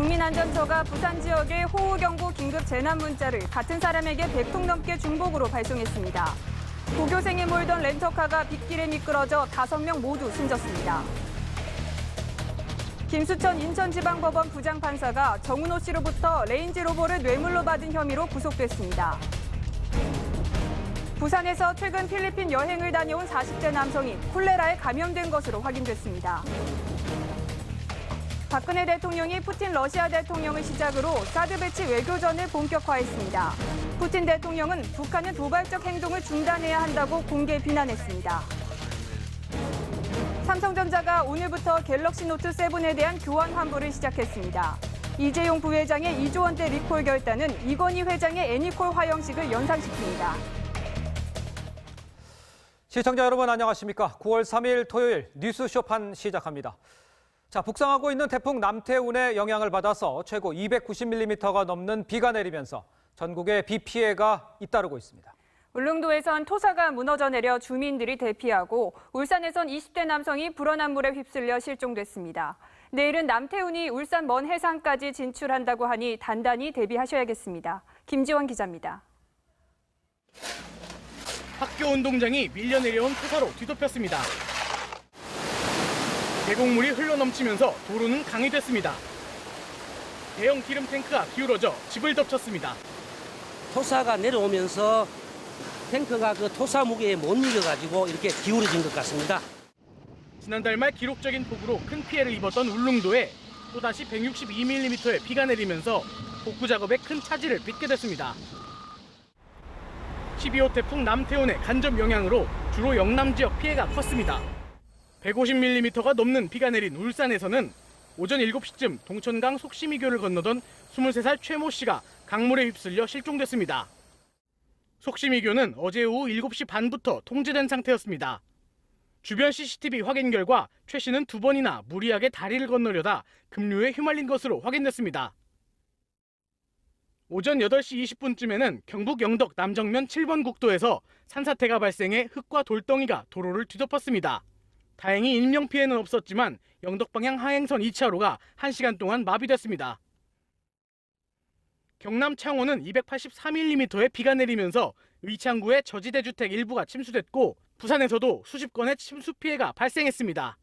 국민안전처가 부산 지역의 호우경보 긴급 재난 문자를 같은 사람에게 100통 넘게 중복으로 발송했습니다. 고교생이 몰던 렌터카가 빗길에 미끄러져 5명 모두 숨졌습니다. 김수천 인천지방법원 부장판사가 정은호 씨로부터 레인지로버를 뇌물로 받은 혐의로 구속됐습니다. 부산에서 최근 필리핀 여행을 다녀온 40대 남성이 콜레라에 감염된 것으로 확인됐습니다. 박근혜 대통령이 푸틴 러시아 대통령을 시작으로 사드 배치 외교전을 본격화했습니다. 푸틴 대통령은 북한은 도발적 행동을 중단해야 한다고 공개 비난했습니다. 삼성전자가 오늘부터 갤럭시 노트 7에 대한 교환 환불을 시작했습니다. 이재용 부회장의 2조 원대 리콜 결단은 이건희 회장의 애니콜 화형식을 연상시킵니다. 시청자 여러분 안녕하십니까? 9월 3일 토요일 뉴스쇼판 시작합니다. 자, 북상하고 있는 태풍 남태운의 영향을 받아서 최고 290mm가 넘는 비가 내리면서 전국에 비 피해가 잇따르고 있습니다. 울릉도에선 토사가 무너져 내려 주민들이 대피하고 울산에선 20대 남성이 불어난 물에 휩쓸려 실종됐습니다. 내일은 남태운이 울산 먼 해상까지 진출한다고 하니 단단히 대비하셔야겠습니다. 김지원 기자입니다. 학교 운동장이 밀려 내려온 토사로 뒤덮였습니다. 계곡물이 흘러넘치면서 도로는 강이 됐습니다. 대형 기름 탱크가 기울어져 집을 덮쳤습니다. 토사가 내려오면서 탱크가 그 토사 무게에 못 이겨가지고 이렇게 기울어진 것 같습니다. 지난달 말 기록적인 폭우로 큰 피해를 입었던 울릉도에 또다시 162mm의 비가 내리면서 복구 작업에 큰 차질을 빚게 됐습니다. 12호 태풍 남태운의 간접 영향으로 주로 영남 지역 피해가 컸습니다. 150mm가 넘는 비가 내린 울산에서는 오전 7시쯤 동천강 속시미교를 건너던 23살 최모 씨가 강물에 휩쓸려 실종됐습니다. 속시미교는 어제 오후 7시 반부터 통제된 상태였습니다. 주변 CCTV 확인 결과 최 씨는 2번이나 무리하게 다리를 건너려다 급류에 휘말린 것으로 확인됐습니다. 오전 8시 20분쯤에는 경북 영덕 남정면 7번 국도에서 산사태가 발생해 흙과 돌덩이가 도로를 뒤덮었습니다. 다행히 인명피해는 없었지만 영덕 방향 하행선 2차로가 1시간 동안 마비됐습니다. 경남 창원은 283mm의 비가 내리면서 의창구의 저지대 주택 일부가 침수됐고 부산에서도 수십 건의 침수 피해가 발생했습니다.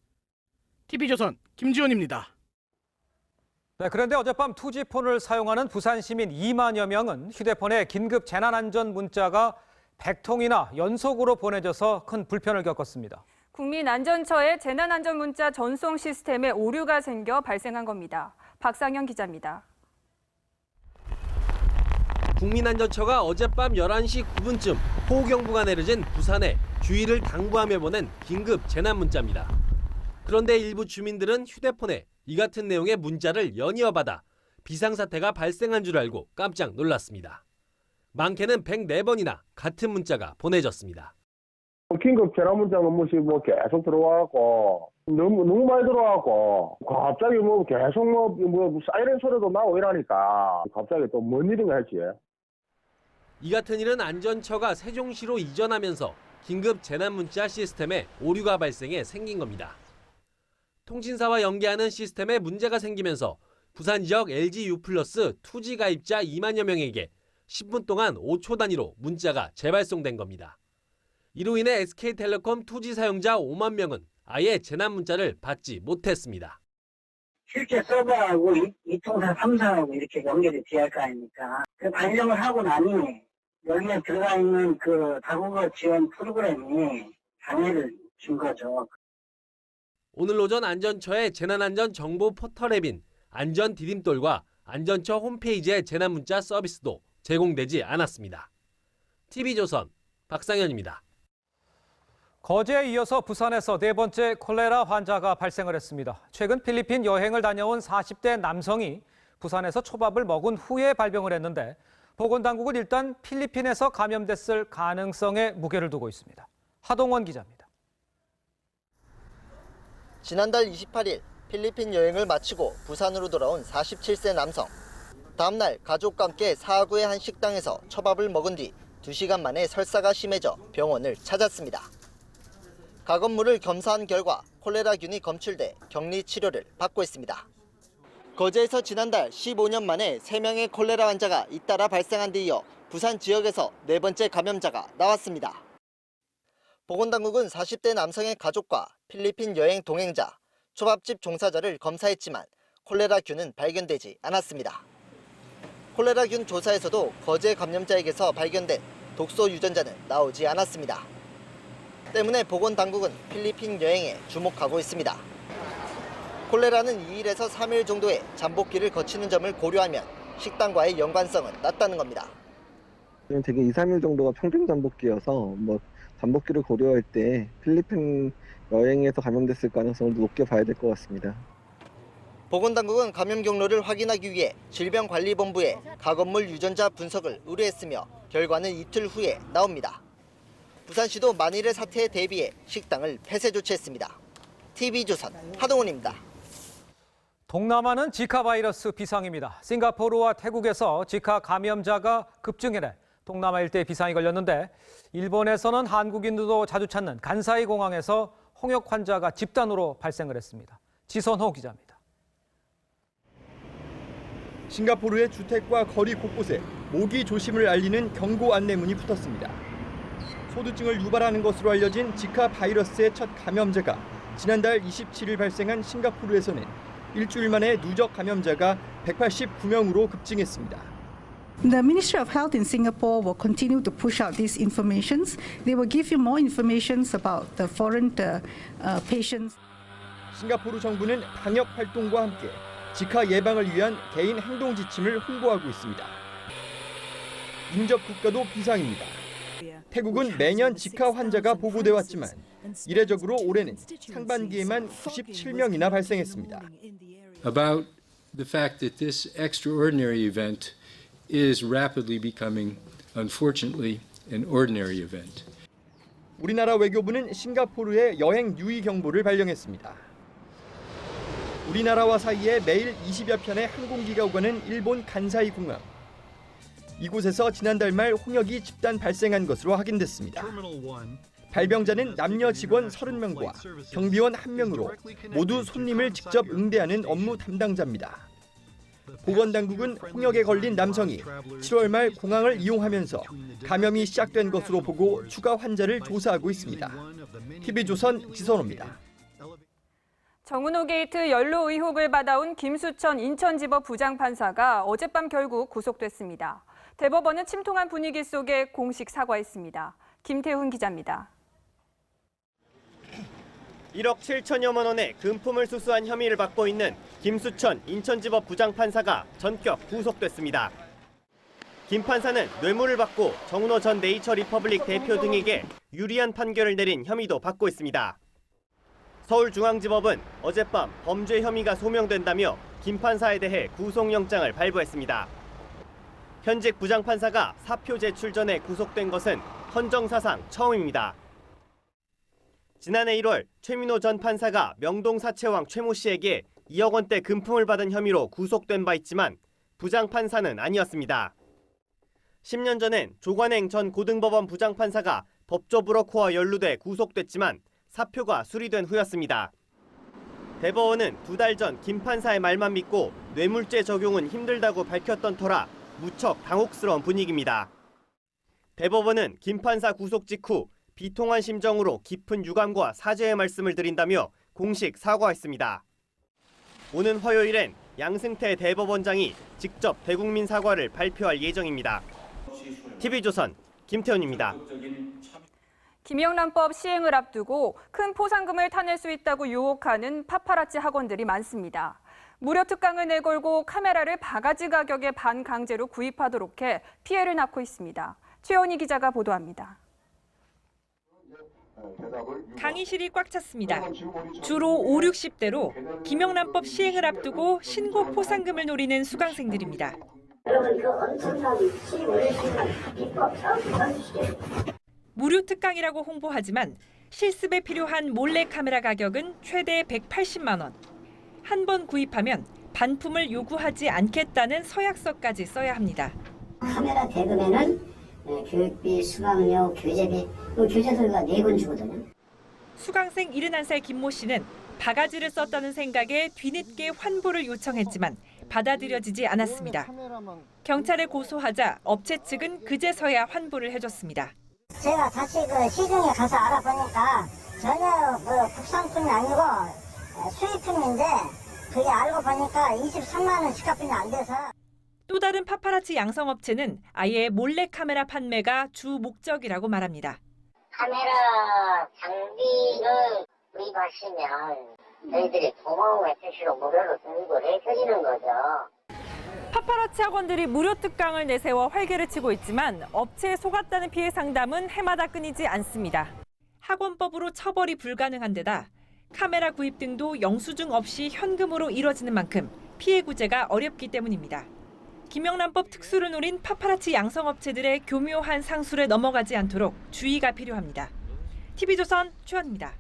TV조선 김지원입니다. 네, 그런데 어젯밤 투지폰을 사용하는 부산 시민 2만여 명은 휴대폰에 긴급 재난안전 문자가 100통이나 연속으로 보내져서 큰 불편을 겪었습니다. 국민안전처의 재난안전 문자 전송 시스템에 오류가 생겨 발생한 겁니다. 박상현 기자입니다. 국민안전처가 어젯밤 11시 9분쯤 호우경보가 내려진 부산에 주의를 당부하며 보낸 긴급 재난 문자입니다. 그런데 일부 주민들은 휴대폰에 이 같은 내용의 문자를 연이어 받아 비상사태가 발생한 줄 알고 깜짝 놀랐습니다. 많게는 104번이나 같은 문자가 보내졌습니다. 긴급 재난 문자가 계속 들어와갖고 너무 많이 들어와갖고 갑자기 계속 사이렌 소리도 나고 이러니까 갑자기 또 뭔 일인가 했지. 이 같은 일은 안전처가 세종시로 이전하면서 긴급 재난 문자 시스템에 오류가 발생해 생긴 겁니다. 통신사와 연계하는 시스템에 문제가 생기면서 부산 지역 LGU+ 2G 가입자 2만여 명에게 10분 동안 5초 단위로 문자가 재발송된 겁니다. 이로 인해 SK텔레콤 2G 사용자 5만 명은 아예 재난 문자를 받지 못했습니다. 실제 서버하고 이통사 3사하고 이렇게 연결이 돼야 할 거 아닙니까? 그 반영을 하고 나니 여기에 들어가 있는 그 다국어 지원 프로그램이 장애를 준 거죠. 오늘 오전 안전처의 재난안전 정보 포털 앱인 안전디딤돌과 안전처 홈페이지의 재난문자 서비스도 제공되지 않았습니다. TV조선 박상현입니다. 거제에 이어서 부산에서 네 번째 콜레라 환자가 발생을 했습니다. 최근 필리핀 여행을 다녀온 40대 남성이 부산에서 초밥을 먹은 후에 발병을 했는데 보건당국은 일단 필리핀에서 감염됐을 가능성에 무게를 두고 있습니다. 하동원 기자입니다. 지난달 28일 필리핀 여행을 마치고 부산으로 돌아온 47세 남성. 다음 날 가족과 함께 사하구의 한 식당에서 초밥을 먹은 뒤 2시간 만에 설사가 심해져 병원을 찾았습니다. 가건물을 검사한 결과 콜레라균이 검출돼 격리 치료를 받고 있습니다. 거제에서 지난달 15년 만에 3명의 콜레라 환자가 잇따라 발생한 데 이어 부산 지역에서 4번째 감염자가 나왔습니다. 보건당국은 40대 남성의 가족과 필리핀 여행 동행자, 초밥집 종사자를 검사했지만 콜레라균은 발견되지 않았습니다. 콜레라균 조사에서도 거제 감염자에게서 발견된 독소 유전자는 나오지 않았습니다. 때문에 보건당국은 필리핀 여행에 주목하고 있습니다. 콜레라는 2일에서 3일 정도의 잠복기를 거치는 점을 고려하면 식당과의 연관성은 낮다는 겁니다. 되게 2, 3일 정도가 평균 잠복기여서 잠복기를 고려할 때 필리핀 여행에서 감염됐을 가능성을 높게 봐야 될 것 같습니다. 보건당국은 감염 경로를 확인하기 위해 질병관리본부에 가건물 유전자 분석을 의뢰했으며 결과는 이틀 후에 나옵니다. 부산시도 만일의 사태에 대비해 식당을 폐쇄 조치했습니다. TV조선 하동훈입니다. 동남아는 지카 바이러스 비상입니다. 싱가포르와 태국에서 지카 감염자가 급증해 동남아 일대 비상이 걸렸는데 일본에서는 한국인들도 자주 찾는 간사이 공항에서 홍역 환자가 집단으로 발생을 했습니다. 지선호 기자입니다. 싱가포르의 주택과 거리 곳곳에 모기 조심을 알리는 경고 안내문이 붙었습니다. 소두증을 유발하는 것으로 알려진 지카 바이러스의 첫 감염자가 지난달 27일 발생한 싱가포르에서는 일주일 만에 누적 감염자가 189명으로 급증했습니다. The Ministry of Health in Singapore will continue to push out these informations. They will give you more information about the foreign patients. 싱가포르 정부는 방역 활동과 함께 지카 예방을 위한 개인 행동 지침을 홍보하고 있습니다. 인접 국가도 비상입니다. 태국은 매년 지카 환자가 보고돼 왔지만 이례적으로 올해는 상반기에만 97명이나 발생했습니다. About the fact that this extraordinary event is rapidly becoming, unfortunately, an ordinary event. 우리나라 외교부는 싱가포르에 여행 유의 경보를 발령했습니다. 우리나라와 사이에 매일 20여 편의 항공기가 오가는 일본 간사이 공항. 이곳에서 지난달 말 홍역이 집단 발생한 것으로 확인됐습니다. 발병자는 남녀 직원 30명과 경비원 1명으로 모두 손님을 직접 응대하는 업무 담당자입니다. 보건당국은 홍역에 걸린 남성이 7월 말 공항을 이용하면서 감염이 시작된 것으로 보고 추가 환자를 조사하고 있습니다. TV조선 지선호입니다. 정은호 게이트 연루 의혹을 받아온 김수천 인천지법 부장판사가 어젯밤 결국 구속됐습니다. 대법원은 침통한 분위기 속에 공식 사과했습니다. 김태훈 기자입니다. 1억 7천여만 원의 금품을 수수한 혐의를 받고 있는 김수천 인천지법 부장판사가 전격 구속됐습니다. 김 판사는 뇌물을 받고 정은호 전 네이처리퍼블릭 대표 등에게 유리한 판결을 내린 혐의도 받고 있습니다. 서울중앙지법은 어젯밤 범죄 혐의가 소명된다며 김 판사에 대해 구속영장을 발부했습니다. 현직 부장판사가 사표 제출 전에 구속된 것은 헌정사상 처음입니다. 지난해 1월 최민호 전 판사가 명동 사채왕 최모 씨에게 2억 원대 금품을 받은 혐의로 구속된 바 있지만 부장판사는 아니었습니다. 10년 전엔 조관행 전 고등법원 부장판사가 법조브로커와 연루돼 구속됐지만 사표가 수리된 후였습니다. 대법원은 2달 전 김 판사의 말만 믿고 뇌물죄 적용은 힘들다고 밝혔던 터라 무척 당혹스러운 분위기입니다. 대법원은 김 판사 구속 직후 비통한 심정으로 깊은 유감과 사죄의 말씀을 드린다며 공식 사과했습니다. 오는 화요일엔 양승태 대법원장이 직접 대국민 사과를 발표할 예정입니다. TV조선 김태훈입니다. 김영란법 시행을 앞두고 큰 포상금을 타낼 수 있다고 유혹하는 파파라치 학원들이 많습니다. 무료 특강을 내걸고 카메라를 바가지 가격에 반강제로 구입하도록 해 피해를 낳고 있습니다. 최원희 기자가 보도합니다. 강의실이 꽉 찼습니다. 주로 5, 60대로 김영란법 시행을 앞두고 신고 포상금을 노리는 수강생들입니다. 무료 특강이라고 홍보하지만 실습에 필요한 몰래 카메라 가격은 최대 180만 원. 한 번 구입하면 반품을 요구하지 않겠다는 서약서까지 써야 합니다. 카메라 대금에는 교육비, 수강료, 교재비, 교재서가 4권 주거든요. 수강생 71살 김모 씨는 바가지를 썼다는 생각에 뒤늦게 환불을 요청했지만 받아들여지지 않았습니다. 경찰에 고소하자 업체 측은 그제서야 환불을 해줬습니다. 제가 다시 시중에 가서 알아보니까 전혀 국산품이 아니고 수입품인데 그게 알고 보니까 23만 원 집값이 안 돼서. 또 다른 파파라치 양성업체는 아예 몰래카메라 판매가 주 목적이라고 말합니다. 카메라 장비를 구입하시면 저희들이 고마움의 표시로 무료로 등록을 해드리는 거죠. 파파라치 학원들이 무료 특강을 내세워 활개를 치고 있지만 업체에 속았다는 피해 상담은 해마다 끊이지 않습니다. 학원법으로 처벌이 불가능한 데다 카메라 구입 등도 영수증 없이 현금으로 이뤄지는 만큼 피해 구제가 어렵기 때문입니다. 김영란법 특수를 노린 파파라치 양성업체들의 교묘한 상술에 넘어가지 않도록 주의가 필요합니다. TV조선 최원입니다.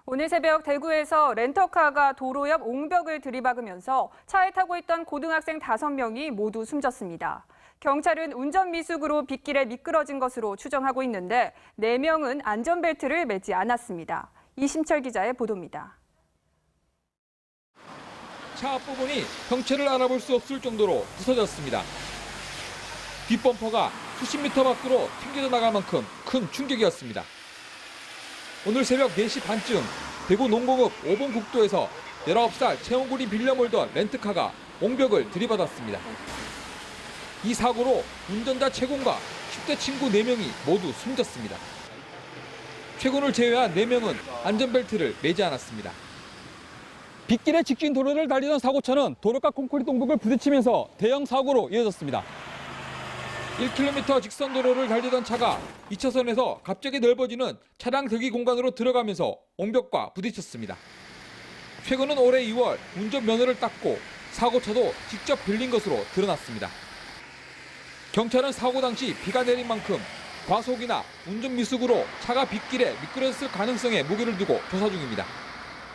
오늘 새벽 대구에서 렌터카가 도로 옆 옹벽을 들이박으면서 차에 타고 있던 고등학생 5명이 모두 숨졌습니다. 경찰은 운전 미숙으로 빗길에 미끄러진 것으로 추정하고 있는데 4명은 안전벨트를 매지 않았습니다. 이심철 기자의 보도입니다. 차 앞부분이 형체를 알아볼 수 없을 정도로 부서졌습니다. 뒷범퍼가 수십 미터 밖으로 튕겨져 나갈 만큼 큰 충격이었습니다. 오늘 새벽 4시 반쯤 대구 농공읍 5번 국도에서 19살 채원군이 빌려 몰던 렌트카가 옹벽을 들이받았습니다. 이 사고로 운전자 최군과 10대 친구 4명이 모두 숨졌습니다. 최군을 제외한 4명은 안전벨트를 매지 않았습니다. 빗길에 직진 도로를 달리던 사고차는 도로가 콘크리트 옹벽을 부딪히면서 대형 사고로 이어졌습니다. 1km 직선 도로를 달리던 차가 2차선에서 갑자기 넓어지는 차량 대기 공간으로 들어가면서 옹벽과 부딪혔습니다. 최근은 올해 2월 운전면허를 땄고 사고차도 직접 빌린 것으로 드러났습니다. 경찰은 사고 당시 비가 내린 만큼 과속이나 운전 미숙으로 차가 빗길에 미끄러졌을 가능성에 무게를 두고 조사 중입니다.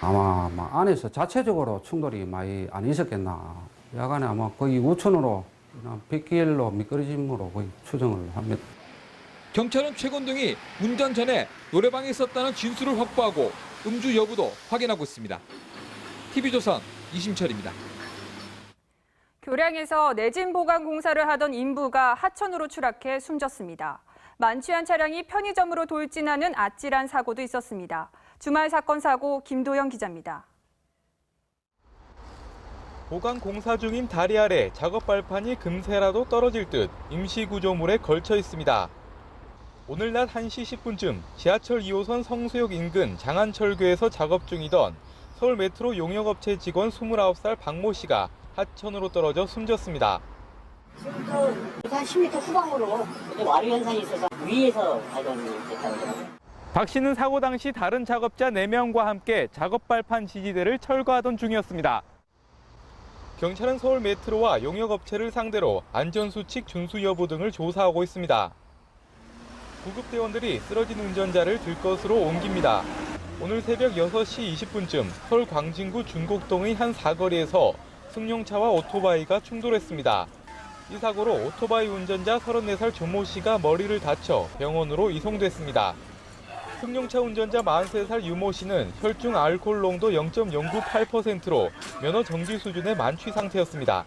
아마 안에서 자체적으로 충돌이 많이 안 있었겠나. 야간에 아마 거의 우천으로 빗길로 미끄러짐으로 거의 추정을 합니다. 경찰은 최군 등이 운전 전에 노래방에 있었다는 진술을 확보하고 음주 여부도 확인하고 있습니다. TV조선 이심철입니다. 교량에서 내진 보강 공사를 하던 인부가 하천으로 추락해 숨졌습니다. 만취한 차량이 편의점으로 돌진하는 아찔한 사고도 있었습니다. 주말 사건 사고 김도영 기자입니다. 보강 공사 중인 다리 아래 작업 발판이 금세라도 떨어질 듯 임시 구조물에 걸쳐 있습니다. 오늘 낮 1시 10분쯤 지하철 2호선 성수역 인근 장안철교에서 작업 중이던 서울 메트로 용역업체 직원 29살 박모 씨가 하천으로 떨어져 숨졌습니다. 한 10m 후방으로 와류 현상이 있어서 위에서 발견이 됐다고. 박 씨는 사고 당시 다른 작업자 4명과 함께 작업 발판 지지대를 철거하던 중이었습니다. 경찰은 서울 메트로와 용역업체를 상대로 안전수칙 준수 여부 등을 조사하고 있습니다. 구급대원들이 쓰러진 운전자를 들것으로 옮깁니다. 오늘 새벽 6시 20분쯤 서울 광진구 준곡동의 한 사거리에서 승용차와 오토바이가 충돌했습니다. 이 사고로 오토바이 운전자 34살 조모 씨가 머리를 다쳐 병원으로 이송됐습니다. 승용차 운전자 43살 유모 씨는 혈중 알코올 농도 0.098%로 면허 정지 수준의 만취 상태였습니다.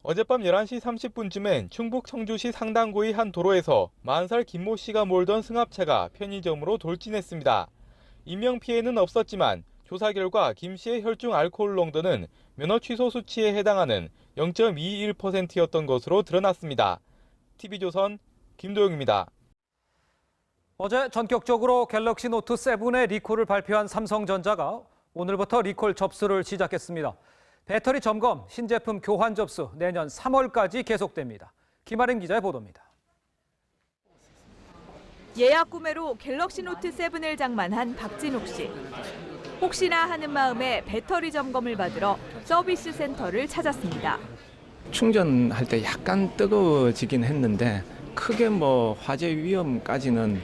어젯밤 11시 30분쯤엔 충북 청주시 상당구의 한 도로에서 40살 김모 씨가 몰던 승합차가 편의점으로 돌진했습니다. 인명피해는 없었지만 조사 결과 김 씨의 혈중 알코올 농도는 면허 취소 수치에 해당하는 0.21%였던 것으로 드러났습니다. TV조선 김도영입니다. 어제 전격적으로 갤럭시 노트 7의 리콜을 발표한 삼성전자가 오늘부터 리콜 접수를 시작했습니다. 배터리 점검, 신제품 교환 접수 내년 3월까지 계속됩니다. 김아린 기자의 보도입니다. 예약 구매로 갤럭시 노트 7을 장만한 박진욱 씨. 혹시나 하는 마음에 배터리 점검을 받으러 서비스 센터를 찾았습니다. 충전할 때 약간 뜨거워지긴 했는데 크게 화재 위험까지는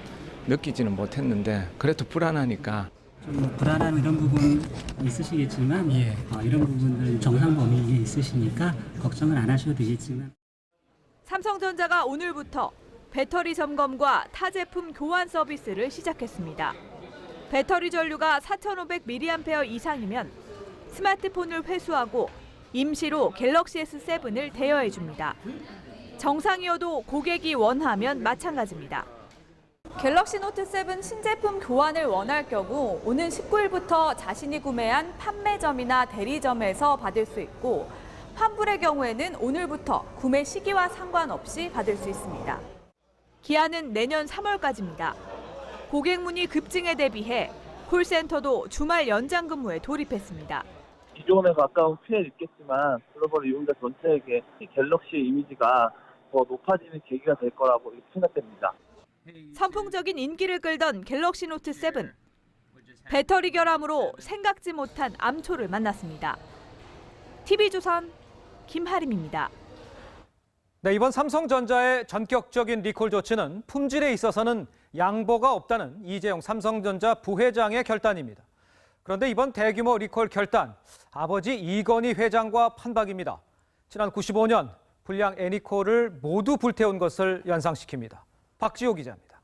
느끼지는 못했는데 그래도 불안하니까. 좀 불안한 이런 부분 있으시겠지만 이런 부분들은 정상 범위에 있으시니까 걱정을 안 하셔도 되겠지만. 삼성전자가 오늘부터 배터리 점검과 타 제품 교환 서비스를 시작했습니다. 배터리 전류가 4,500mAh 이상이면 스마트폰을 회수하고 임시로 갤럭시 S7을 대여해 줍니다. 정상이어도 고객이 원하면 마찬가지입니다. 갤럭시 노트 7 신제품 교환을 원할 경우 오는 19일부터 자신이 구매한 판매점이나 대리점에서 받을 수 있고 환불의 경우에는 오늘부터 구매 시기와 상관없이 받을 수 있습니다. 기한은 내년 3월까지입니다. 고객 문의 급증에 대비해 콜센터도 주말 연장 근무에 돌입했습니다. 기존에 가까운 피해를 입겠지만 글로벌 이용자 전체에게 갤럭시 이미지가 더 높아지는 계기가 될 거라고 생각됩니다. 선풍적인 인기를 끌던 갤럭시 노트 7. 배터리 결함으로 생각지 못한 암초를 만났습니다. TV조선 김하림입니다. 네, 이번 삼성전자의 전격적인 리콜 조치는 품질에 있어서는 양보가 없다는 이재용 삼성전자 부회장의 결단입니다. 그런데 이번 대규모 리콜 결단, 아버지 이건희 회장과 판박입니다. 지난 95년 불량 애니콜을 모두 불태운 것을 연상시킵니다. 박지호 기자입니다.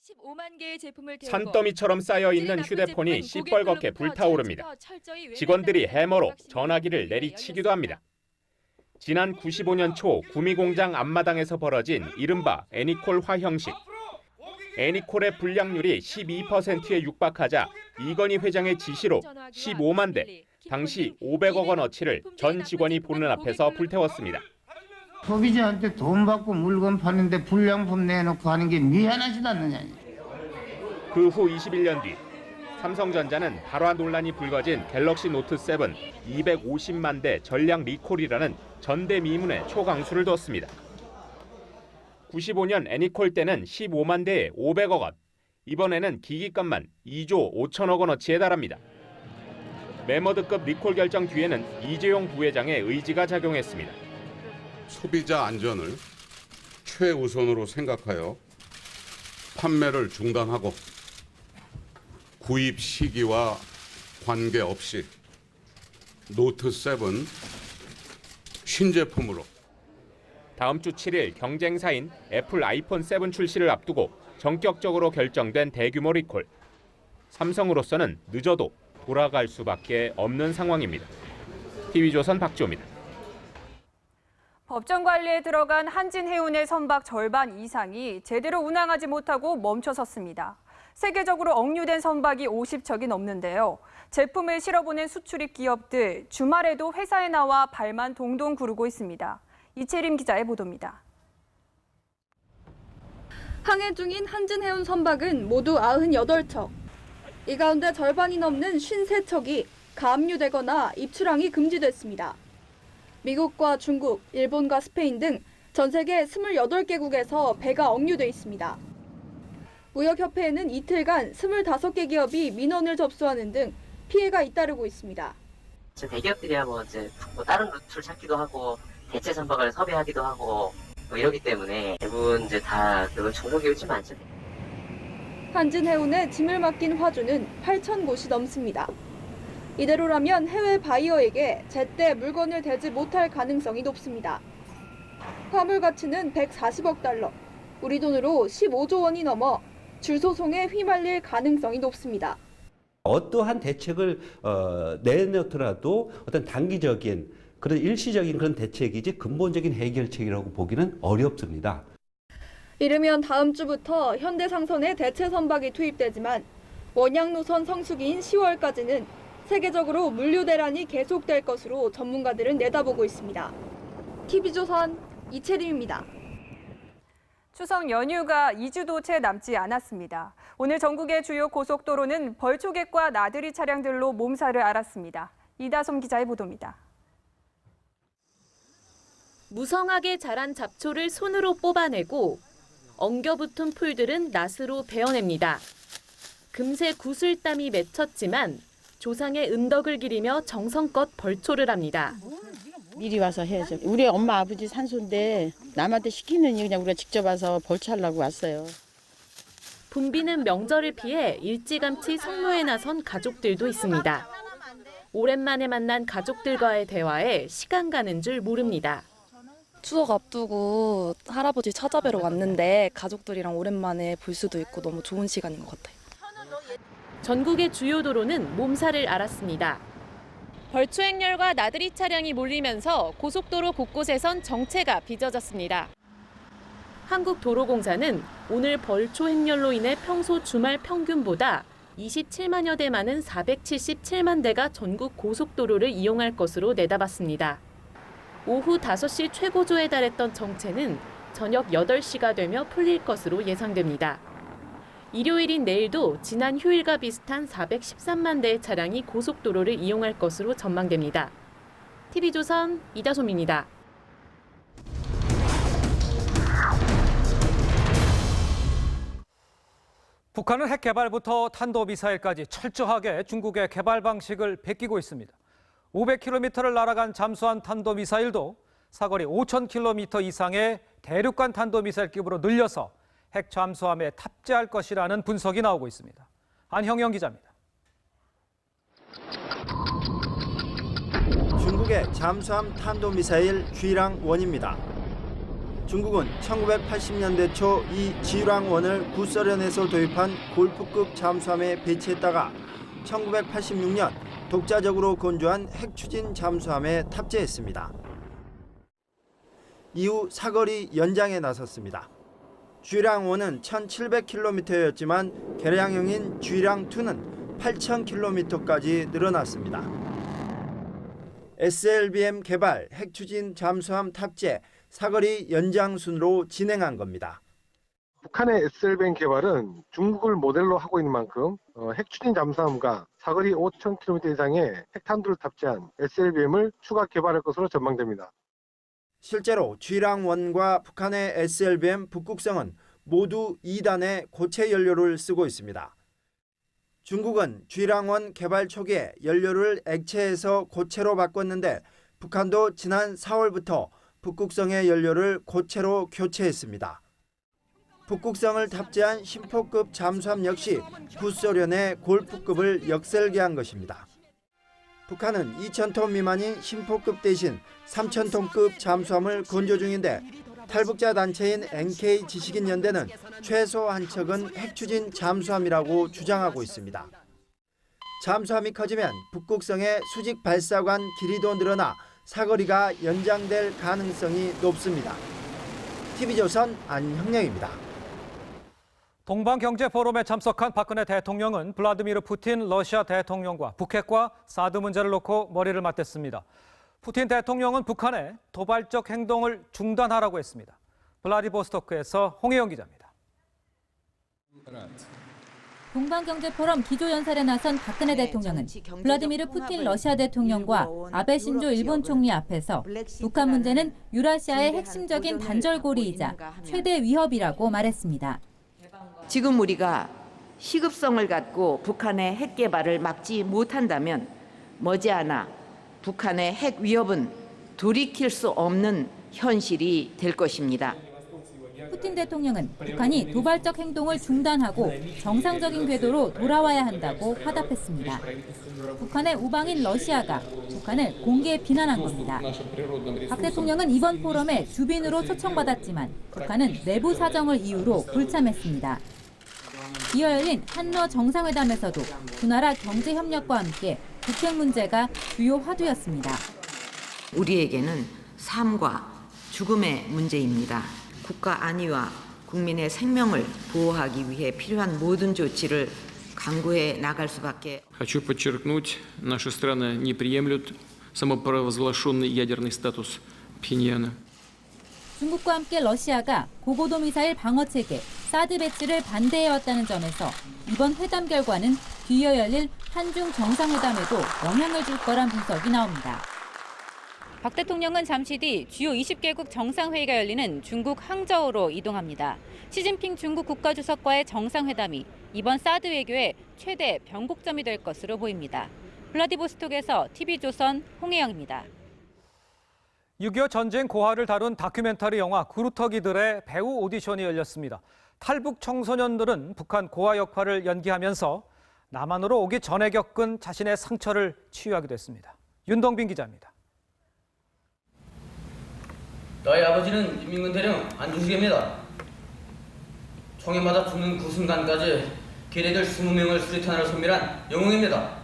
15만 개의 제품을 산더미처럼 쌓여있는 휴대폰이 시뻘겋게 불타오릅니다. 직원들이 해머로 전화기를 내리치기도 합니다. 지난 95년 초 구미공장 앞마당에서 벌어진 이른바 애니콜 화형식. 애니콜의 불량률이 12%에 육박하자 이건희 회장의 지시로 15만 대, 당시 500억 원어치를 전 직원이 보는 앞에서 불태웠습니다. 소비자한테 돈 받고 물건 파는데 불량품 내놓고 하는 게 미안하지도 않느냐. 그 후 21년 뒤 삼성전자는 발화 논란이 불거진 갤럭시 노트 7 250만 대 전량 리콜이라는 전대미문의 초강수를 뒀습니다. 95년 애니콜 때는 15만 대에 500억 원, 이번에는 기기값만 2조 5천억 원어치에 달합니다. 매머드급 리콜 결정 뒤에는 이재용 부회장의 의지가 작용했습니다. 소비자 안전을 최우선으로 생각하여 판매를 중단하고 구입 시기와 관계없이 노트 7 신제품으로 다음 주 7일 경쟁사인 애플 아이폰 7 출시를 앞두고 전격적으로 결정된 대규모 리콜. 삼성으로서는 늦어도 돌아갈 수밖에 없는 상황입니다. TV조선 박지호입니다. 법정 관리에 들어간 한진해운의 선박 절반 이상이 제대로 운항하지 못하고 멈춰섰습니다. 세계적으로 억류된 선박이 50척이 넘는데요. 제품을 실어보낸 수출입 기업들, 주말에도 회사에 나와 발만 동동 구르고 있습니다. 이채림 기자의 보도입니다. 항해 중인 한진해운 선박은 모두 98척. 이 가운데 절반이 넘는 53척이 가압류되거나 입출항이 금지됐습니다. 미국과 중국, 일본과 스페인 등 전 세계 28개국에서 배가 억류돼 있습니다. 무역협회에는 이틀간 25개 기업이 민원을 접수하는 등 피해가 잇따르고 있습니다. 대기업들이 하고 다른 루트를 찾기도 하고 대체 선박을 섭외하기도 하고 이러기 때문에 대부분 다 그런 중소기업이 좀 많죠. 한진해운에 짐을 맡긴 화주는 8,000곳이 넘습니다. 이대로라면 해외 바이어에게 제때 물건을 대지 못할 가능성이 높습니다. 화물 가치는 140억 달러, 우리 돈으로 15조 원이 넘어 줄소송에 휘말릴 가능성이 높습니다. 어떠한 대책을 내놓더라도 어떤 단기적인 그런 일시적인 그런 대책이지 근본적인 해결책이라고 보기는 어렵습니다. 이르면 다음 주부터 현대상선에 대체 선박이 투입되지만 원양 노선 성수기인 10월까지는 세계적으로 물류 대란이 계속될 것으로 전문가들은 내다보고 있습니다. TV조선 이채림입니다. 추석 연휴가 2주도 채 남지 않았습니다. 오늘 전국의 주요 고속도로는 벌초객과 나들이 차량들로 몸살을 앓았습니다. 이다솜 기자의 보도입니다. 무성하게 자란 잡초를 손으로 뽑아내고 엉겨붙은 풀들은 낫으로 베어냅니다. 금세 구슬땀이 맺혔지만 조상의 은덕을 기리며 정성껏 벌초를 합니다. 미리 와서 해야죠. 우리 엄마 아버지 산소인데 남한테 시키느니 그냥 우리가 직접 와서 벌초하려고 왔어요. 붐비는 명절을 피해 일찌감치 성묘에 나선 가족들도 있습니다. 오랜만에 만난 가족들과의 대화에 시간 가는 줄 모릅니다. 추석 앞두고 할아버지 찾아뵈러 왔는데 가족들이랑 오랜만에 볼 수도 있고 너무 좋은 시간인 것 같아요. 전국의 주요 도로는 몸살을 앓았습니다. 벌초 행렬과 나들이 차량이 몰리면서 고속도로 곳곳에선 정체가 빚어졌습니다. 한국도로공사는 오늘 벌초 행렬로 인해 평소 주말 평균보다 27만여 대 많은 477만 대가 전국 고속도로를 이용할 것으로 내다봤습니다. 오후 5시 최고조에 달했던 정체는 저녁 8시가 되며 풀릴 것으로 예상됩니다. 일요일인 내일도 지난 휴일과 비슷한 413만 대의 차량이 고속도로를 이용할 것으로 전망됩니다. TV조선 이다솜입니다. 북한은 핵 개발부터 탄도미사일까지 철저하게 중국의 개발 방식을 베끼고 있습니다. 500km를 날아간 잠수함 탄도미사일도 사거리 5,000km 이상의 대륙간 탄도미사일급으로 늘려서 핵 잠수함에 탑재할 것이라는 분석이 나오고 있습니다. 안형영 기자입니다. 중국의 잠수함 탄도미사일 쥐랑-1입니다. 중국은 1980년대 초 이 쥐랑-1을 구소련에서 도입한 골프급 잠수함에 배치했다가 1986년 독자적으로 건조한 핵추진 잠수함에 탑재했습니다. 이후 사거리 연장에 나섰습니다. 쥐랑-1은 1,700km였지만 개량형인 쥐랑-2는 8,000km까지 늘어났습니다. SLBM 개발 핵추진 잠수함 탑재 사거리 연장 순으로 진행한 겁니다. 북한의 SLBM 개발은 중국을 모델로 하고 있는 만큼 핵추진 잠수함과 사거리 5,000km 이상의 핵탄두를 탑재한 SLBM을 추가 개발할 것으로 전망됩니다. 실제로 쥐랑-1과 북한의 SLBM 북극성은 모두 2단의 고체 연료를 쓰고 있습니다. 중국은 쥐랑-1 개발 초기에 연료를 액체에서 고체로 바꿨는데 북한도 지난 4월부터 북극성의 연료를 고체로 교체했습니다. 북극성을 탑재한 심포급 잠수함 역시 구소련의 골프급을 역설계한 것입니다. 북한은 2,000톤 미만인 심포급 대신 3,000톤급 잠수함을 건조 중인데 탈북자 단체인 NK 지식인연대는 최소 한 척은 핵추진 잠수함이라고 주장하고 있습니다. 잠수함이 커지면 북극성의 수직 발사관 길이도 늘어나 사거리가 연장될 가능성이 높습니다. TV조선 안형영입니다. 동방경제포럼에 참석한 박근혜 대통령은 블라디미르 푸틴 러시아 대통령과 북핵과 사드 문제를 놓고 머리를 맞댔습니다. 푸틴 대통령은 북한의 도발적 행동을 중단하라고 했습니다. 블라디보스토크에서 홍혜영 기자입니다. 동방경제포럼 기조연설에 나선 박근혜 대통령은 블라디미르 푸틴 러시아 대통령과 아베 신조 일본 총리 앞에서 북한 문제는 유라시아의 핵심적인 단절고리이자 최대 위협이라고 말했습니다. 지금 우리가 시급성을 갖고 북한의 핵 개발을 막지 못한다면 머지않아 북한의 핵 위협은 돌이킬 수 없는 현실이 될 것입니다. 푸틴 대통령은 북한이 도발적 행동을 중단하고 정상적인 궤도로 돌아와야 한다고 화답했습니다. 북한의 우방인 러시아가 북한을 공개 비난한 겁니다. 박 대통령은 이번 포럼에 주빈으로 초청받았지만 북한은 내부 사정을 이유로 불참했습니다. 이어 열린 한러 정상회담에서도 두 나라 경제 협력과 함께 북핵 문제가 주요 화두였습니다. 우리에게는 삶과 죽음의 문제입니다. 국가 안위와 국민의 생명을 보호하기 위해 필요한 모든 조치를 강구해 나갈 수밖에. Хочу подчеркнуть, наши страны не приемлют самопровозглашенный ядерный статус Пхеньяна. 중국과 함께 러시아가 고고도 미사일 방어 체계 사드 배치를 반대해왔다는 점에서 이번 회담 결과는 뒤이어 열릴 한중 정상회담에도 영향을 줄 거란 분석이 나옵니다. 박 대통령은 잠시 뒤 주요 20개국 정상회의가 열리는 중국 항저우로 이동합니다. 시진핑 중국 국가주석과의 정상회담이 이번 사드 외교의 최대 변곡점이 될 것으로 보입니다. 블라디보스톡에서 TV조선 홍혜영입니다. 6.25 전쟁 고화를 다룬 다큐멘터리 영화 구루터기들의 배우 오디션이 열렸습니다. 탈북 청소년들은 북한 고화 역할을 연기하면서 남한으로 오기 전에 겪은 자신의 상처를 치유하기도 했습니다. 윤동빈 기자입니다. 너희 아버지는 인민군 대령 안중식입니다. 총에 맞아 죽는 그 순간까지 기레들 20명을 수리탄으로 섬멸한 영웅입니다.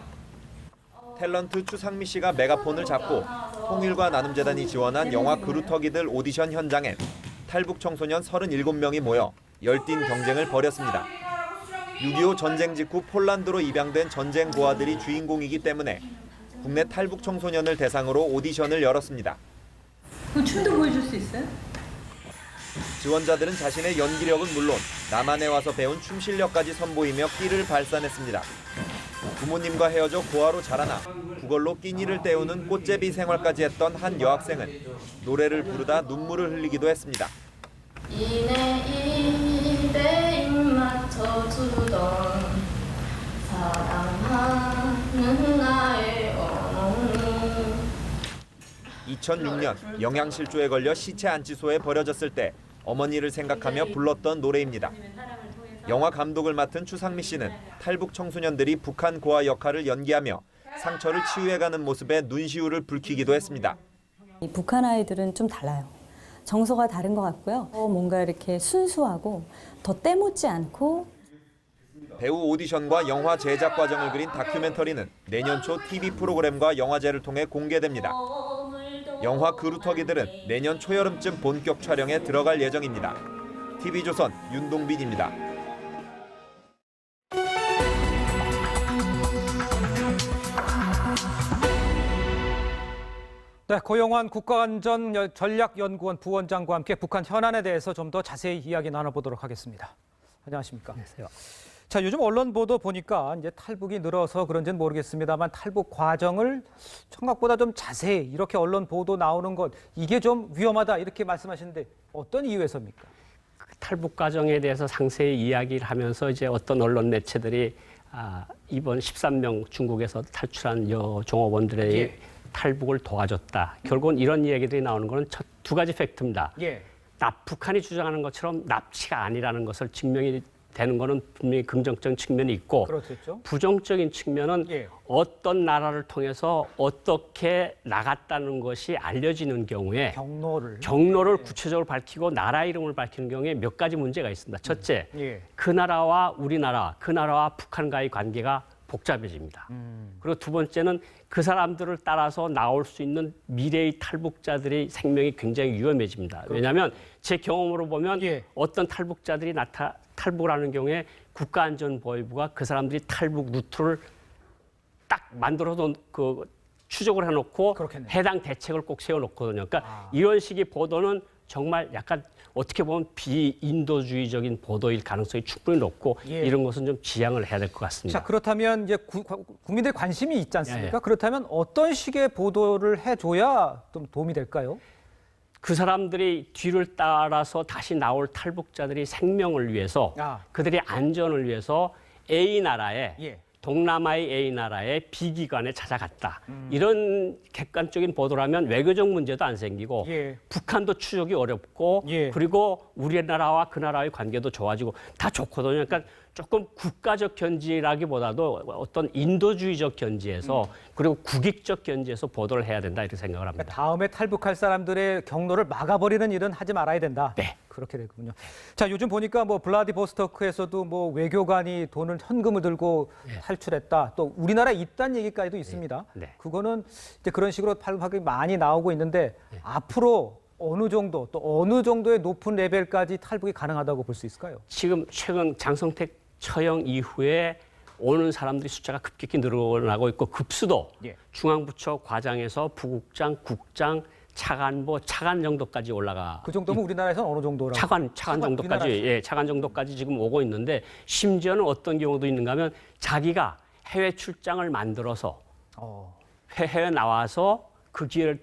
탤런트 추상미 씨가 메가폰을 잡고 통일과 나눔재단이 지원한 영화 그루터기들 오디션 현장엔 탈북 청소년 37명이 모여 열띤 경쟁을 벌였습니다. 6.25 전쟁 직후 폴란드로 입양된 전쟁 고아들이 주인공이기 때문에 국내 탈북 청소년을 대상으로 오디션을 열었습니다. 춤도 보여줄 수 있어요? 지원자들은 자신의 연기력은 물론 남한에 와서 배운 춤 실력까지 선보이며 끼를 발산했습니다. 부모님과 헤어져 고아로 자라나 구걸로 끼니를 때우는 꽃제비 생활까지 했던 한 여학생은 노래를 부르다 눈물을 흘리기도 했습니다. 이내 입 맞춰주던 사랑하는 나의 어머니. 2006년 영양실조에 걸려 시체 안치소에 버려졌을 때 어머니를 생각하며 불렀던 노래입니다. 영화 감독을 맡은 추상미 씨는 탈북 청소년들이 북한 고아 역할을 연기하며 상처를 치유해가는 모습에 눈시울을 붉히기도 했습니다. 북한 아이들은 좀 달라요. 정서가 다른 것 같고요. 뭔가 이렇게 순수하고 더 때묻지 않고. 배우 오디션과 영화 제작 과정을 그린 다큐멘터리는 내년 초 TV 프로그램과 영화제를 통해 공개됩니다. 영화 그루터기들은 내년 초여름쯤 본격 촬영에 들어갈 예정입니다. TV조선 윤동빈입니다. 네, 고영환 국가안전전략연구원 부원장과 함께 북한 현안에 대해서 좀 더 자세히 이야기 나눠보도록 하겠습니다. 안녕하십니까? 안녕하세요. 자, 요즘 언론 보도 보니까 이제 탈북이 늘어서 그런지는 모르겠습니다만 탈북 과정을 생각보다 좀 자세히 이렇게 언론 보도 나오는 것 이게 좀 위험하다 이렇게 말씀하시는데 어떤 이유에서입니까? 탈북 과정에 대해서 상세히 이야기를 하면서 이제 어떤 언론 매체들이 이번 13명 중국에서 탈출한 종업원들의 예. 탈북을 도와줬다. 결국은 이런 이야기들이 나오는 것은 두 가지 팩트입니다. 예. 북한이 주장하는 것처럼 납치가 아니라는 것을 증명이 되는 것은 분명히 긍정적인 측면이 있고 그렇겠죠. 부정적인 측면은 예. 어떤 나라를 통해서 어떻게 나갔다는 것이 알려지는 경우에 경로를 구체적으로 밝히고 나라 이름을 밝히는 경우에 몇 가지 문제가 있습니다. 첫째, 예. 그 나라와 우리나라, 그 나라와 북한과의 관계가 복잡해집니다. 그리고 두 번째는 그 사람들을 따라서 나올 수 있는 미래의 탈북자들의 생명이 굉장히 위험해집니다. 왜냐하면 제 경험으로 보면 어떤 탈북자들이 탈북을 하는 경우에 국가안전보위부가 그 사람들이 탈북 루트를 딱 만들어서 추적을 해놓고 해당 대책을 꼭 세워놓거든요. 그러니까 이런 식의 보도는 정말 약간 어떻게 보면 비인도주의적인 보도일 가능성이 충분히 높고 이런 것은 좀 지양을 해야 될 것 같습니다. 자, 그렇다면 이제 국민들 관심이 있지 않습니까? 예. 그렇다면 어떤 식의 보도를 해줘야 좀 도움이 될까요? 그 사람들이 뒤를 따라서 다시 나올 탈북자들이 생명을 위해서 그들의 안전을 위해서 A 나라에 동남아의 A 나라의 B 기관에 찾아갔다. 이런 객관적인 보도라면 외교적 문제도 안 생기고 북한도 추적이 어렵고 그리고 우리나라와 그 나라의 관계도 좋아지고 다 좋거든요. 그러니까 조금 국가적 견지라기보다도 어떤 인도주의적 견지에서 그리고 국익적 견지에서 보도를 해야 된다 이렇게 생각을 합니다. 그러니까 다음에 탈북할 사람들의 경로를 막아버리는 일은 하지 말아야 된다. 네. 그렇게 되군요. 자, 요즘 보니까 블라디보스토크에서도 외교관이 돈을 현금을 들고 탈출했다. 또 우리나라에 있다는 얘기까지도 있습니다. 그거는 이제 그런 식으로 탈북이 많이 나오고 있는데 앞으로 어느 정도 또 어느 정도의 높은 레벨까지 탈북이 가능하다고 볼 수 있을까요? 지금 최근 장성택 처형 이후에 오는 사람들이 숫자가 급격히 늘어나고 있고 급수도 중앙부처 과장에서 부국장, 국장, 차관보, 차관 정도까지 올라가. 그 정도면 우리나라에서는 어느 정도라고? 차관 정도까지, 차관 정도까지 지금 오고 있는데 심지어는 어떤 경우도 있는가 하면 자기가 해외 출장을 만들어서 해외에 나와서 그 기회를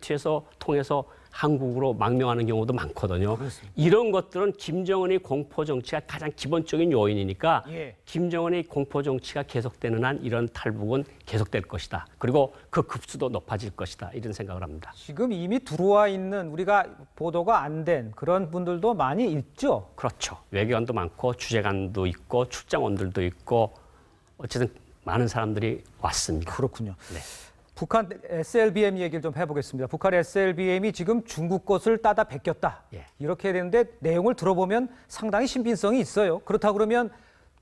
통해서 한국으로 망명하는 경우도 많거든요. 그렇습니다. 이런 것들은 김정은의 공포 정치가 가장 기본적인 요인이니까 김정은의 공포 정치가 계속되는 한 이런 탈북은 계속될 것이다. 그리고 그 급수도 높아질 것이다. 이런 생각을 합니다. 지금 이미 들어와 있는 우리가 보도가 안 된 그런 분들도 많이 있죠? 그렇죠. 외교관도 많고 주재관도 있고 출장원들도 있고 어쨌든 많은 사람들이 왔습니다. 그렇군요. 네. 북한 SLBM 얘기를 좀 해보겠습니다. 북한 SLBM이 지금 중국 것을 따다 베꼈다. 이렇게 되는데 내용을 들어보면 상당히 신빙성이 있어요. 그렇다고 그러면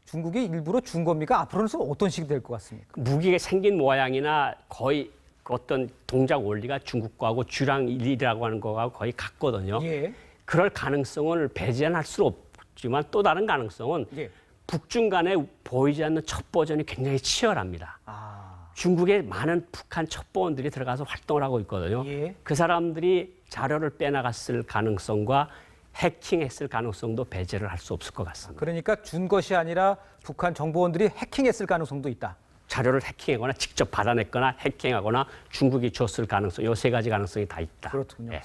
중국이 일부러 준 겁니까? 앞으로는 어떤 식이 될 것 같습니까? 무기가 생긴 모양이나 거의 어떤 동작 원리가 중국과하고 주랑일이라고 하는 거하고 거의 같거든요. 예. 그럴 가능성을 배제할 수 없지만 또 다른 가능성은 예. 북중 간에 보이지 않는 첩보전이 굉장히 치열합니다. 중국에 많은 북한 첩보원들이 들어가서 활동을 하고 있거든요. 예. 그 사람들이 자료를 빼나갔을 가능성과 해킹했을 가능성도 배제를 할 수 없을 것 같습니다. 그러니까 준 것이 아니라 북한 정보원들이 해킹했을 가능성도 있다. 자료를 해킹하거나 직접 받아냈거나 해킹하거나 중국이 줬을 가능성, 이 세 가지 가능성이 다 있다. 그렇군요. 예.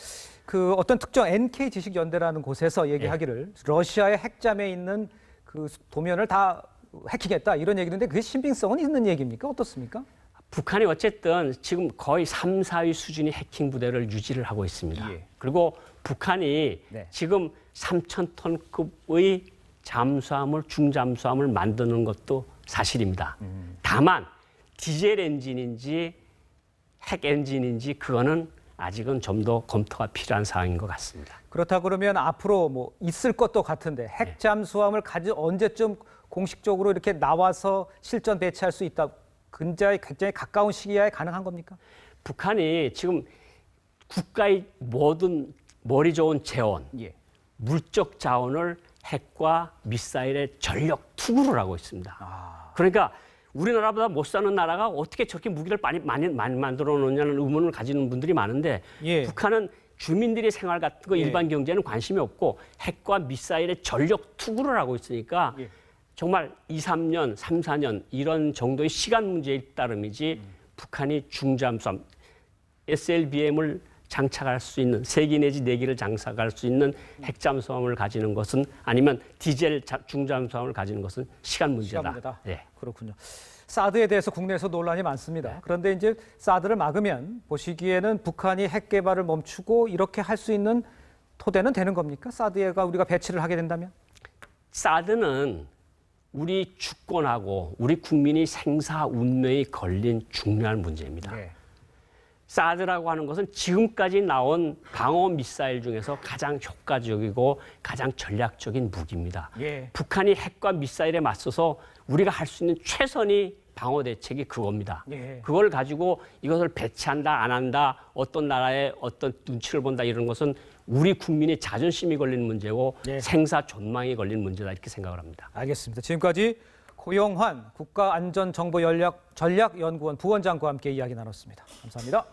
그 어떤 특정 NK 지식연대라는 곳에서 얘기하기를 러시아의 핵잠에 있는 그 도면을 다 해킹했다 이런 얘기인데 그게 신빙성은 있는 얘기입니까? 어떻습니까? 북한이 어쨌든 지금 거의 3, 4위 수준의 해킹 부대를 유지를 하고 있습니다. 예. 그리고 북한이 네. 지금 3,000톤급의 잠수함을 중잠수함을 만드는 것도 사실입니다. 다만 디젤 엔진인지 핵 엔진인지 그거는 아직은 좀 더 검토가 필요한 사항인 것 같습니다. 그렇다 그러면 앞으로 뭐 있을 것도 같은데 핵잠수함을 언제쯤 공식적으로 이렇게 나와서 실전 배치할 수 있다. 굉장히 가까운 시기에 가능한 겁니까? 북한이 지금 국가의 모든 머리 좋은 재원, 예. 물적 자원을 핵과 미사일에 전력 투구를 하고 있습니다. 그러니까 우리나라보다 못 사는 나라가 어떻게 저렇게 무기를 많이 만들어 놓냐는 의문을 가지는 분들이 많은데 예. 북한은 주민들의 생활 같은 거 예. 일반 경제는 관심이 없고 핵과 미사일에 전력 투구를 하고 있으니까 예. 정말 2, 3년, 3, 4년 이런 정도의 시간 문제에 따름이지 북한이 중잠수함, SLBM을 장착할 수 있는 3기 내지 4기를 장착할 수 있는 핵잠수함을 가지는 것은 아니면 디젤 중잠수함을 가지는 것은 시간 문제다. 시간 문제다. 네. 그렇군요. 사드에 대해서 국내에서 논란이 많습니다. 그런데 이제 사드를 막으면 보시기에는 북한이 핵 개발을 멈추고 이렇게 할 수 있는 토대는 되는 겁니까? 사드가 우리가 배치를 하게 된다면? 사드는 우리 주권하고 우리 국민의 생사 운명이 걸린 중요한 문제입니다. 네. 사드라고 하는 것은 지금까지 나온 방어 미사일 중에서 가장 효과적이고 가장 전략적인 무기입니다. 예. 북한이 핵과 미사일에 맞서서 우리가 할 수 있는 최선의 방어 대책이 그겁니다. 예. 그걸 가지고 이것을 배치한다 안 한다 어떤 나라의 어떤 눈치를 본다 이런 것은 우리 국민의 자존심이 걸린 문제고 예. 생사 존망이 걸린 문제다 이렇게 생각을 합니다. 알겠습니다. 지금까지 고영환 국가안전정보전략연구원 부원장과 함께 이야기 나눴습니다. 감사합니다.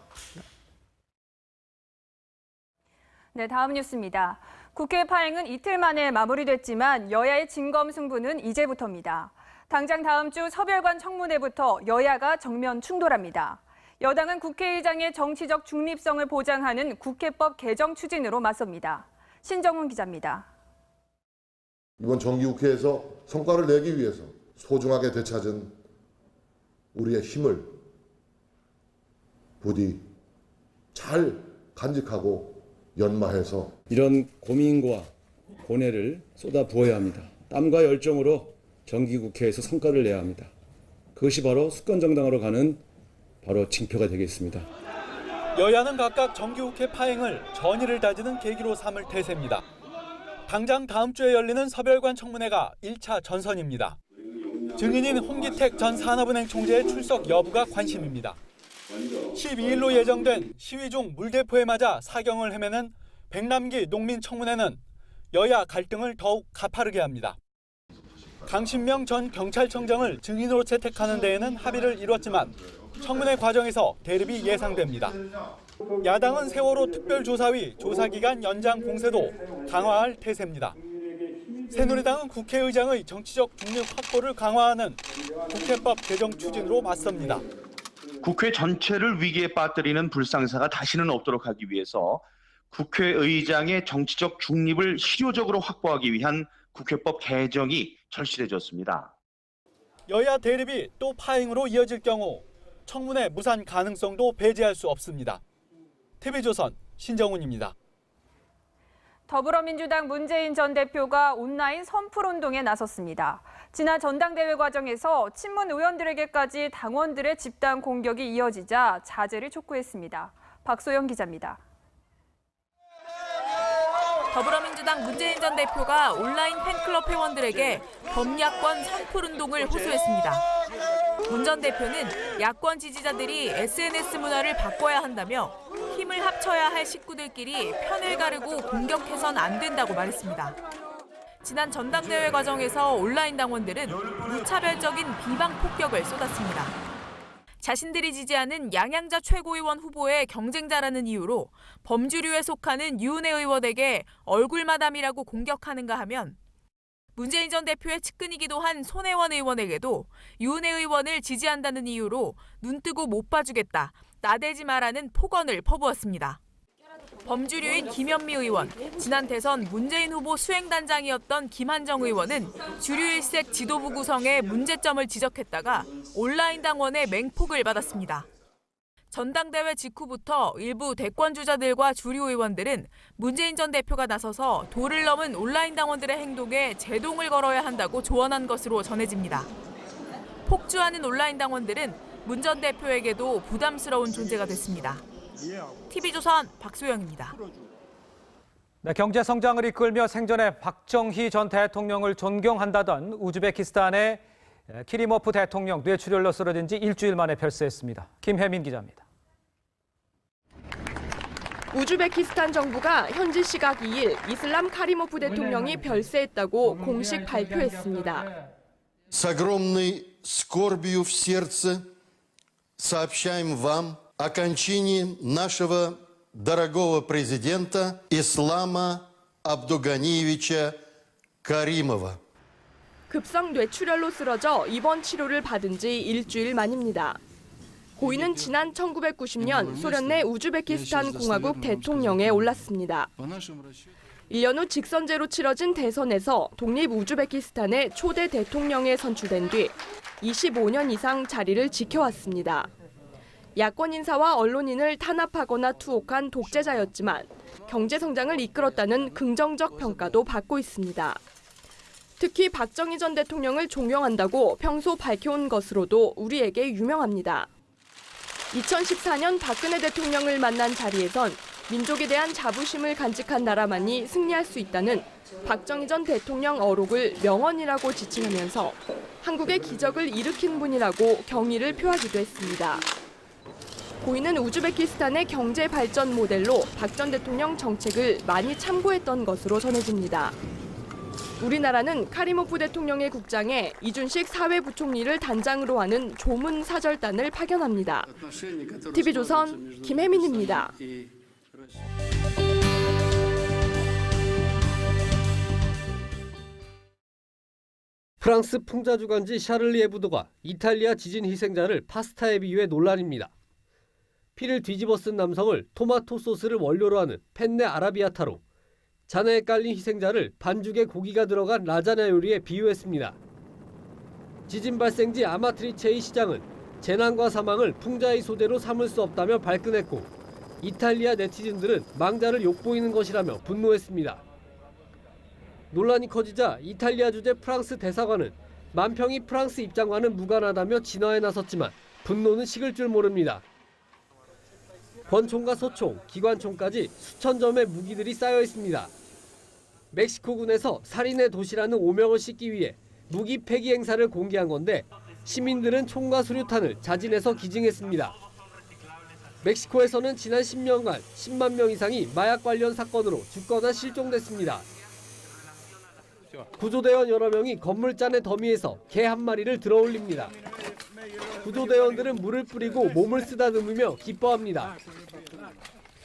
네, 다음 뉴스입니다. 국회 파행은 이틀 만에 마무리됐지만 여야의 진검승부는 이제부터입니다. 당장 다음 주 서별관 청문회부터 여야가 정면 충돌합니다. 여당은 국회의장의 정치적 중립성을 보장하는 국회법 개정 추진으로 맞섭니다. 신정훈 기자입니다. 이번 정기국회에서 성과를 내기 위해서 소중하게 되찾은 우리의 힘을 부디 잘 간직하고 연마해서 이런 고민과 고뇌를 쏟아 부어야 합니다. 땀과 열정으로 정기국회에서 성과를 내야 합니다. 그것이 바로 수권정당으로 가는 바로 징표가 되겠습니다. 여야는 각각 정기국회 파행을 전의를 다지는 계기로 삼을 태세입니다. 당장 다음 주에 열리는 서별관 청문회가 1차 전선입니다. 증인인 홍기택 전 산업은행 총재의 출석 여부가 관심입니다. 12일로 예정된 시위 중 물대포에 맞아 사경을 헤매는 백남기 농민청문회는 여야 갈등을 더욱 가파르게 합니다. 강신명 전 경찰청장을 증인으로 채택하는 데에는 합의를 이뤘지만 청문회 과정에서 대립이 예상됩니다. 야당은 세월호 특별조사위 조사기간 연장 공세도 강화할 태세입니다. 새누리당은 국회의장의 정치적 중립 확보를 강화하는 국회법 개정 추진으로 맞섭니다. 국회 전체를 위기에 빠뜨리는 불상사가 다시는 없도록 하기 위해서 국회의장의 정치적 중립을 실효적으로 확보하기 위한 국회법 개정이 절실해졌습니다. 여야 대립이 또 파행으로 이어질 경우 청문회 무산 가능성도 배제할 수 없습니다. TV조선 신정훈입니다. 더불어민주당 문재인 전 대표가 온라인 선풀운동에 나섰습니다. 지난 전당대회 과정에서 친문 의원들에게까지 당원들의 집단 공격이 이어지자 자제를 촉구했습니다. 박소영 기자입니다. 더불어민주당 문재인 전 대표가 온라인 팬클럽 회원들에게 범야권 선풀운동을 호소했습니다. 문 전 대표는 야권 지지자들이 SNS 문화를 바꿔야 한다며 힘을 합쳐야 할 식구들끼리 편을 가르고 공격해선 안 된다고 말했습니다. 지난 전당대회 과정에서 온라인 당원들은 무차별적인 비방 폭격을 쏟았습니다. 자신들이 지지하는 양양자 최고위원 후보의 경쟁자라는 이유로 범주류에 속하는 유은혜 의원에게 얼굴마담이라고 공격하는가 하면 문재인 전 대표의 측근이기도 한 손혜원 의원에게도 유은혜 의원을 지지한다는 이유로 눈뜨고 못 봐주겠다, 나대지 마라는 폭언을 퍼부었습니다. 범주류인 김현미 의원, 지난 대선 문재인 후보 수행단장이었던 김한정 의원은 주류일색 지도부 구성에 문제점을 지적했다가 온라인 당원의 맹폭을 받았습니다. 전당대회 직후부터 일부 대권 주자들과 주류 의원들은 문재인 전 대표가 나서서 도를 넘은 온라인 당원들의 행동에 제동을 걸어야 한다고 조언한 것으로 전해집니다. 폭주하는 온라인 당원들은 문 전 대표에게도 부담스러운 존재가 됐습니다. TV조선 박소영입니다. 네, 경제 성장을 이끌며 생전에 박정희 전 대통령을 존경한다던 우즈베키스탄의 키리모프 대통령 뇌출혈로 쓰러진 지 일주일 만에 별세했습니다. 김혜민 기자입니다. 우즈베키스탄 정부가 현지 시각 2일 이슬람 카리모프 대통령이 별세했다고 공식 발표했습니다. С огромной скорбью в сердце сообщаем вам о кончине нашего дорогого президента Ислама Абдуганиевича Каримова. 급성 뇌출혈로 쓰러져 입원 치료를 받은 지 일주일 만입니다. 고인은 지난 1990년 소련 내 우즈베키스탄 공화국 대통령에 올랐습니다. 1년 후 직선제로 치러진 대선에서 독립 우즈베키스탄의 초대 대통령에 선출된 뒤 25년 이상 자리를 지켜왔습니다. 야권 인사와 언론인을 탄압하거나 투옥한 독재자였지만 경제 성장을 이끌었다는 긍정적 평가도 받고 있습니다. 특히 박정희 전 대통령을 존경한다고 평소 밝혀온 것으로도 우리에게 유명합니다. 2014년 박근혜 대통령을 만난 자리에선 민족에 대한 자부심을 간직한 나라만이 승리할 수 있다는 박정희 전 대통령 어록을 명언이라고 지칭하면서 한국의 기적을 일으킨 분이라고 경의를 표하기도 했습니다. 고인은 우즈베키스탄의 경제 발전 모델로 박 전 대통령 정책을 많이 참고했던 것으로 전해집니다. 우리나라는 카리모프 대통령의 국장에 이준식 사회부총리를 단장으로 하는 조문 사절단을 파견합니다. TV조선 김혜민입니다. 프랑스 풍자주간지 샤를리 에브도가 이탈리아 지진 희생자를 파스타에 비유해 논란입니다. 피를 뒤집어 쓴 남성을 토마토 소스를 원료로 하는 펜네 아라비아타로, 잔해에 깔린 희생자를 반죽에 고기가 들어간 라자냐 요리에 비유했습니다. 지진 발생지 아마트리체의 시장은 재난과 사망을 풍자의 소재로 삼을 수 없다며 발끈했고, 이탈리아 네티즌들은 망자를 욕보이는 것이라며 분노했습니다. 논란이 커지자 이탈리아 주재 프랑스 대사관은 만평이 프랑스 입장과는 무관하다며 진화에 나섰지만 분노는 식을 줄 모릅니다. 권총과 소총, 기관총까지 수천 점의 무기들이 쌓여 있습니다. 멕시코군에서 살인의 도시라는 오명을 씻기 위해 무기 폐기 행사를 공개한 건데 시민들은 총과 수류탄을 자진해서 기증했습니다. 멕시코에서는 지난 10년간 10만 명 이상이 마약 관련 사건으로 죽거나 실종됐습니다. 구조대원 여러 명이 건물잔의 더미에서 개 한 마리를 들어올립니다. 구조대원들은 물을 뿌리고 몸을 쓰다듬으며 기뻐합니다.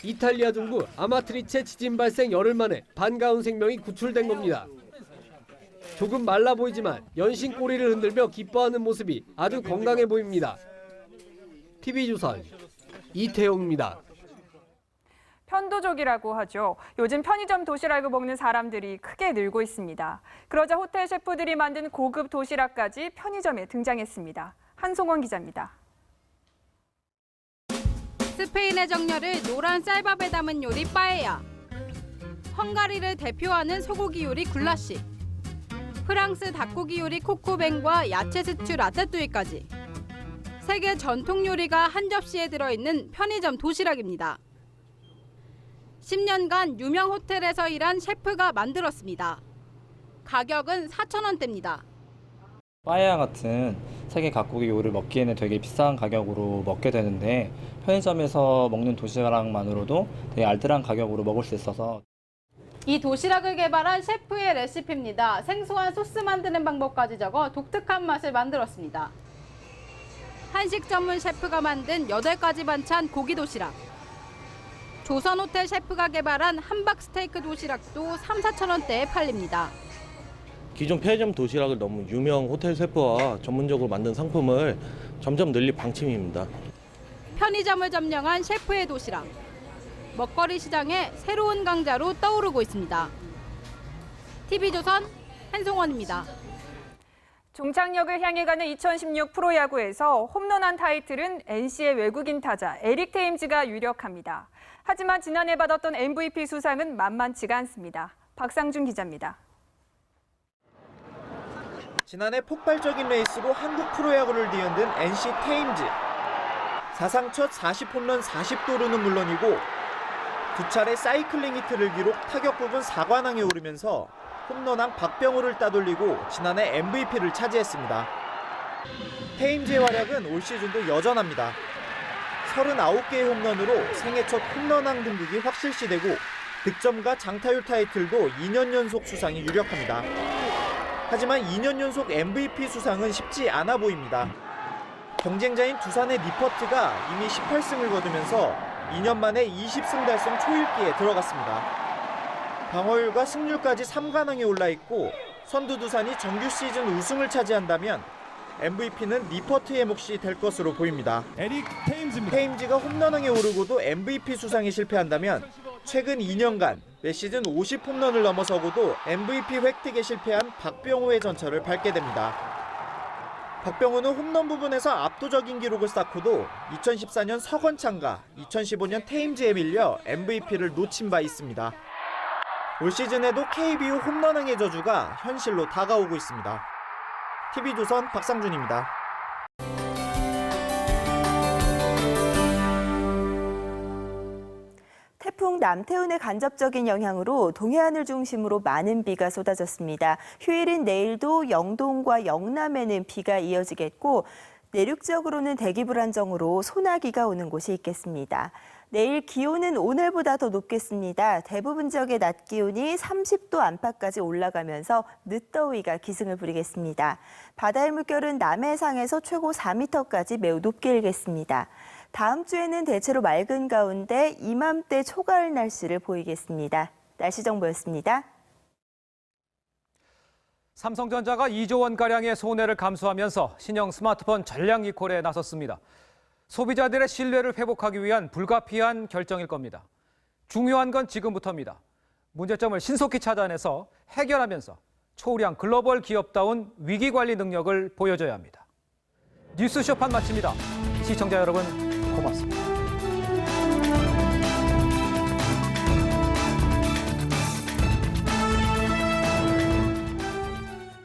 이탈리아 중부 아마트리체 지진 발생 열흘 만에 반가운 생명이 구출된 겁니다. 조금 말라 보이지만 연신 꼬리를 흔들며 기뻐하는 모습이 아주 건강해 보입니다. TV조선 이태용입니다. 편도족이라고 하죠. 요즘 편의점 도시락을 먹는 사람들이 크게 늘고 있습니다. 그러자 호텔 셰프들이 만든 고급 도시락까지 편의점에 등장했습니다. 한송원 기자입니다. 스페인의 정열을 노란 쌀밥에 담은 요리 빠에야, 헝가리를 대표하는 소고기 요리 굴라시, 프랑스 닭고기 요리 코코뱅과 야채 스튜 라따뚜이까지 세계 전통 요리가 한 접시에 들어있는 편의점 도시락입니다. 10년간 유명 호텔에서 일한 셰프가 만들었습니다. 가격은 4,000원대입니다. 빠에야 같은 세계 각국의 요리를 먹기에는 되게 비싼 가격으로 먹게 되는데 편의점에서 먹는 도시락만으로도 되게 알뜰한 가격으로 먹을 수 있어서 이 도시락을 개발한 셰프의 레시피입니다. 생소한 소스 만드는 방법까지 적어 독특한 맛을 만들었습니다. 한식 전문 셰프가 만든 8가지 반찬 고기 도시락. 조선 호텔 셰프가 개발한 함박 스테이크 도시락도 3,000~4,000원대에 팔립니다. 기존 편의점 도시락을 너무 유명 호텔 셰프와 전문적으로 만든 상품을 점점 늘릴 방침입니다. 편의점을 점령한 셰프의 도시락. 먹거리 시장의 새로운 강자로 떠오르고 있습니다. TV조선 한송원입니다. 종착역을 향해 가는 2016 프로야구에서 홈런한 타이틀은 NC의 외국인 타자 에릭 테임즈가 유력합니다. 하지만 지난해 받았던 MVP 수상은 만만치가 않습니다. 박상준 기자입니다. 지난해 폭발적인 레이스로 한국 프로야구를 뒤흔든 NC 테임즈. 사상 첫 40홈런 40도루는 물론이고 2차례 사이클링 히트를 기록 타격 부분 4관왕에 오르면서 홈런왕 박병호를 따돌리고 지난해 MVP를 차지했습니다. 테임즈의 활약은 올 시즌도 여전합니다. 39개의 홈런으로 생애 첫 홈런왕 등극이 확실시되고 득점과 장타율 타이틀도 2년 연속 수상이 유력합니다. 하지만 2년 연속 MVP 수상은 쉽지 않아 보입니다. 경쟁자인 두산의 니퍼트가 이미 18승을 거두면서 2년 만에 20승 달성 초읽기에 들어갔습니다. 방어율과 승률까지 3관왕에 올라있고 선두 두산이 정규 시즌 우승을 차지한다면 MVP는 니퍼트의 몫이 될 것으로 보입니다. 에릭 테임즈입니다. 테임즈가 홈런왕에 오르고도 MVP 수상에 실패한다면 최근 2년간 매 시즌 50홈런을 넘어서고도 MVP 획득에 실패한 박병호의 전철을 밟게 됩니다. 박병호는 홈런 부분에서 압도적인 기록을 쌓고도 2014년 서건창과 2015년 테임즈에 밀려 MVP를 놓친 바 있습니다. 올 시즌에도 KBO 홈런왕의 저주가 현실로 다가오고 있습니다. TV조선 박상준입니다. 태풍 남태운의 간접적인 영향으로 동해안을 중심으로 많은 비가 쏟아졌습니다. 휴일인 내일도 영동과 영남에는 비가 이어지겠고 내륙적으로는 대기 불안정으로 소나기가 오는 곳이 있겠습니다. 내일 기온은 오늘보다 더 높겠습니다. 대부분 지역의 낮 기온이 30도 안팎까지 올라가면서 늦더위가 기승을 부리겠습니다. 바다의 물결은 남해상에서 최고 4m까지 매우 높게 일겠습니다. 다음 주에는 대체로 맑은 가운데 이맘때 초가을 날씨를 보이겠습니다. 날씨 정보였습니다. 삼성전자가 2조 원가량의 손해를 감수하면서 신형 스마트폰 전량 리콜에 나섰습니다. 소비자들의 신뢰를 회복하기 위한 불가피한 결정일 겁니다. 중요한 건 지금부터입니다. 문제점을 신속히 찾아내서 해결하면서 초우량 글로벌 기업다운 위기 관리 능력을 보여줘야 합니다. 뉴스 쇼판 마칩니다. 시청자 여러분 고맙습니다.